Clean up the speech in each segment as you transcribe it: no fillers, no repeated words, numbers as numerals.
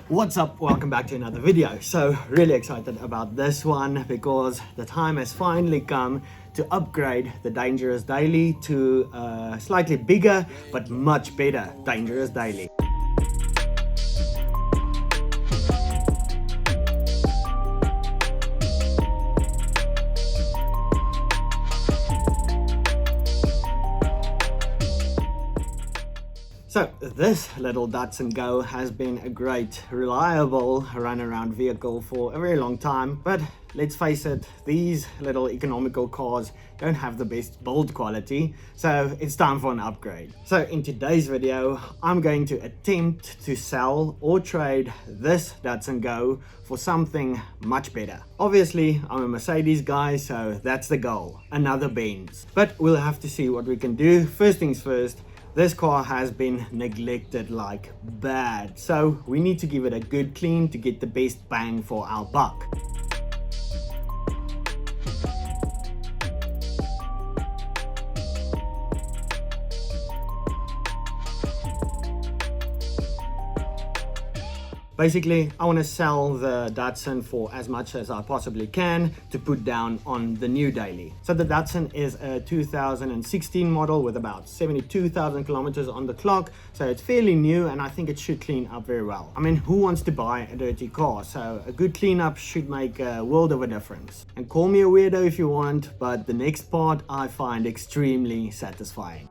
What's up? Welcome back to another video. So really excited about this one because the time has finally come to upgrade the Dangerous Daily to a slightly bigger but much better Dangerous Daily. So this little Datsun Go has been a great, reliable run-around vehicle for a very long time, but let's face it, these little economical cars don't have the best build quality, so it's time for an upgrade. So in today's video, I'm going to attempt to sell or trade this Datsun Go for something much better. Obviously, I'm a Mercedes guy, so that's the goal, another Benz. But we'll have to see what we can do. First things first, this car has been neglected like bad, so we need to give it a good clean to get the best bang for our buck. Basically, I want to sell the Datsun for as much as I possibly can to put down on the new daily. So the Datsun is a 2016 model with about 72,000 kilometers on the clock. So it's fairly new and I think it should clean up very well. I mean, who wants to buy a dirty car? So a good cleanup should make a world of a difference. And call me a weirdo if you want, but the next part I find extremely satisfying.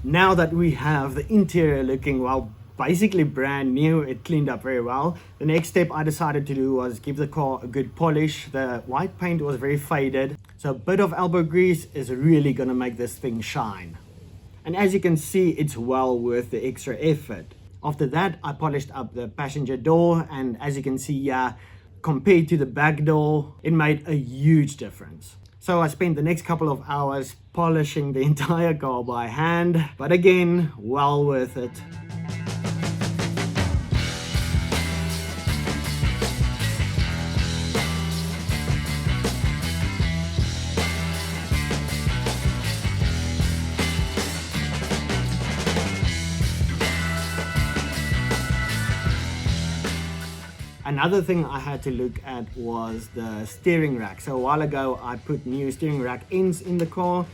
Now that we have the interior looking, well, basically brand new, it cleaned up very well, the next step I decided to do was give the car a good polish. The white paint was very faded, so a bit of elbow grease is really gonna make this thing shine. And as you can see, it's well worth the extra effort. After that, I polished up the passenger door, and as you can see here, compared to the back door, it made a huge difference. So I spent the next couple of hours polishing the entire car by hand, but again, well worth it. Another thing I had to look at was the steering rack. So a while ago I put new steering rack ends in the car.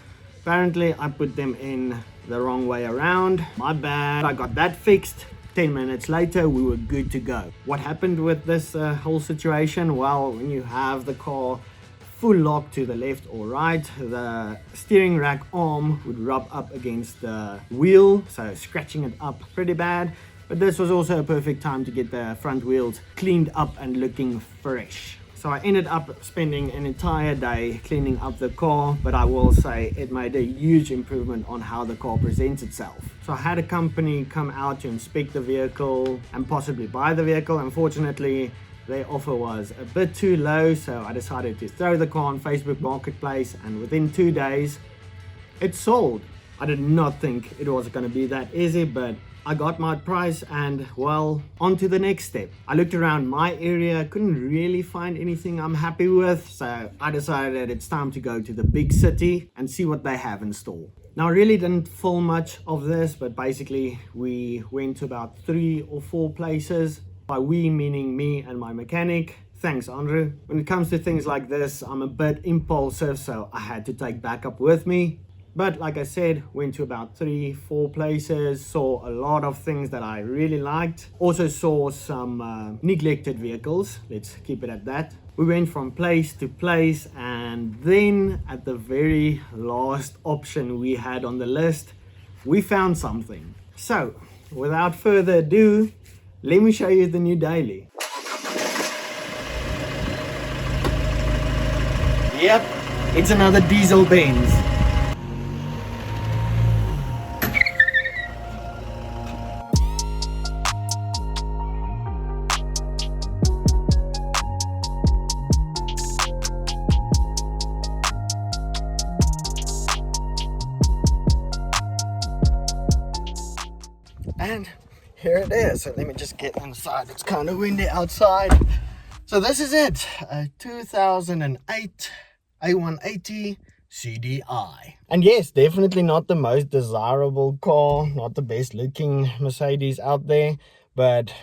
Apparently I put them in the wrong way around. My bad. I got that fixed. 10 minutes later we were good to go. What happened with this whole situation? Well, when you have the car full lock to the left or right, the steering rack arm would rub up against the wheel, so scratching it up pretty bad. But this was also a perfect time to get the front wheels cleaned up and looking fresh. So I ended up spending an entire day cleaning up the car, but I will say it made a huge improvement on how the car presents itself. So I had a company come out to inspect the vehicle and possibly buy the vehicle. Unfortunately, their offer was a bit too low, so I decided to throw the car on Facebook Marketplace, and within 2 days, it sold. I did not think it was going to be that easy, but I got my price and, well, on to the next step. I looked around my area, couldn't really find anything I'm happy with, so I decided it's time to go to the big city and see what they have in store. Now, I really didn't film much of this, but basically we went to about 3 or 4 places. By we, meaning me and my mechanic. Thanks, Andrew. When it comes to things like this, I'm a bit impulsive, so I had to take backup with me. But like I said, went to about 3-4 places, saw a lot of things that I really liked. Also saw some neglected vehicles, let's keep it at that. We went from place to place, and then at the very last option we had on the list, we found something. So, without further ado, let me show you the new daily. Yep, it's another diesel Benz. And here it is. So let me just get inside. It's kind of windy outside. So this is it, a 2008 A180 CDI. And yes, definitely not the most desirable car, not the best looking Mercedes out there, but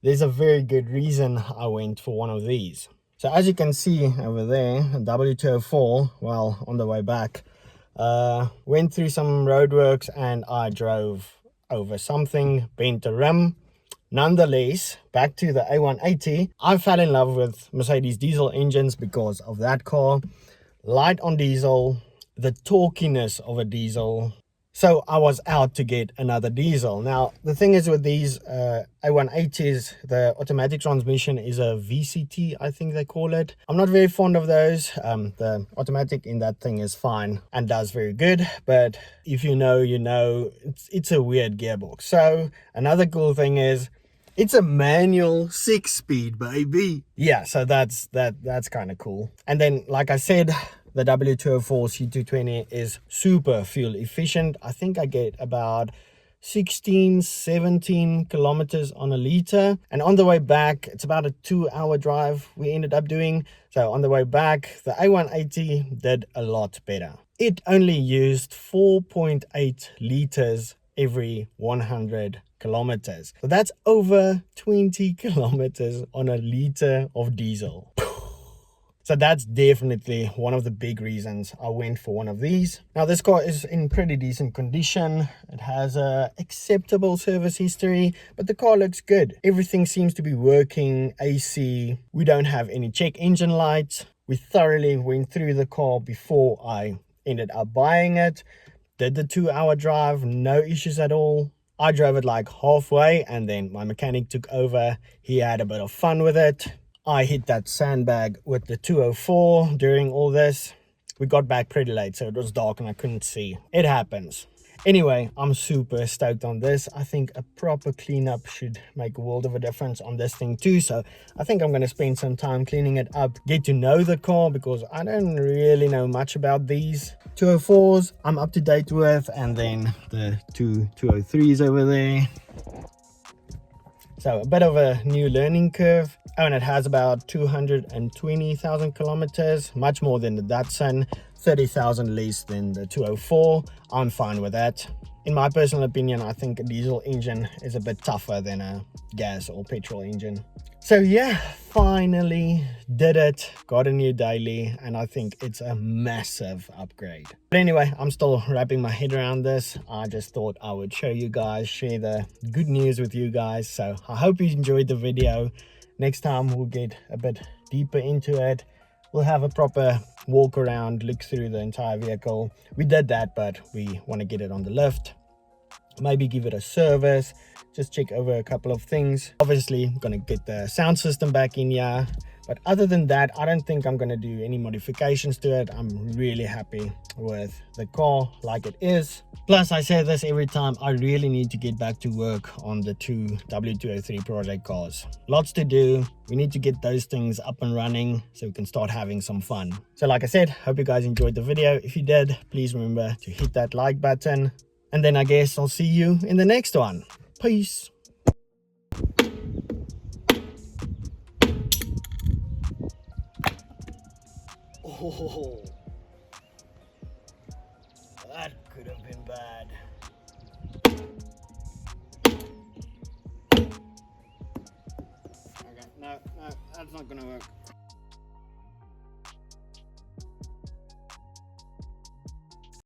there's a very good reason I went for one of these. So as you can see over there, a W204, well, on the way back, went through some roadworks and I drove over something, bent a rim. Nonetheless, back to the A180, I fell in love with Mercedes diesel engines because of that car. Light on diesel, the torquiness of a diesel. So I was out to get another diesel. Now, the thing is with these A180s, the automatic transmission is a VCT, I think they call it. I'm not very fond of those. The automatic in that thing is fine and does very good. But if you know, you know, it's a weird gearbox. So another cool thing is it's a manual 6-speed, baby. Yeah, so that's kind of cool. And then, like I said, the W204 C220 is super fuel efficient. I think I get about 16-17 kilometers on a liter, and on the way back it's about a 2-hour drive we ended up doing. So on the way back, the A180 did a lot better. It only used 4.8 liters every 100 kilometers. So that's over 20 kilometers on a liter of diesel. So that's definitely one of the big reasons I went for one of these. Now, this car is in pretty decent condition. It has a acceptable service history, but the car looks good. Everything seems to be working. AC, we don't have any check engine lights. We thoroughly went through the car before I ended up buying it. Did the 2-hour drive, no issues at all. I drove it like halfway and then my mechanic took over. He had a bit of fun with it. I hit that sandbag with the 204 during all this. We got back pretty late, so it was dark and I couldn't see. It happens. Anyway, I'm super stoked on this. I think a proper cleanup should make a world of a difference on this thing too. So I think I'm going to spend some time cleaning it up, get to know the car, because I don't really know much about these. 204s I'm up to date with, and then the 203s over there. So a bit of a new learning curve. Oh, and it has about 220,000 kilometers, much more than the Datsun, 30,000 less than the 204. I'm fine with that. In my personal opinion, I think a diesel engine is a bit tougher than a gas or petrol engine. So yeah, finally did it, got a new daily, and I think it's a massive upgrade. But anyway, I'm still wrapping my head around this. I just thought I would show you guys, share the good news with you guys. So I hope you enjoyed the video. Next time we'll get a bit deeper into it. We'll have a proper walk around, look through the entire vehicle. We did that, but we want to get it on the lift, maybe give it a service, just check over a couple of things. Obviously I'm gonna get the sound system back in here, but other than that, I don't think I'm gonna do any modifications to it. I'm really happy with the car like it is. Plus, I say this every time, I really need to get back to work on the 2 W203 project cars. Lots to do. We need to get those things up and running so we can start having some fun. So like I said, hope you guys enjoyed the video. If you did, please remember to hit that like button. And then I guess I'll see you in the next one. Peace. Oh, that could have been bad. Okay, no, that's not gonna work.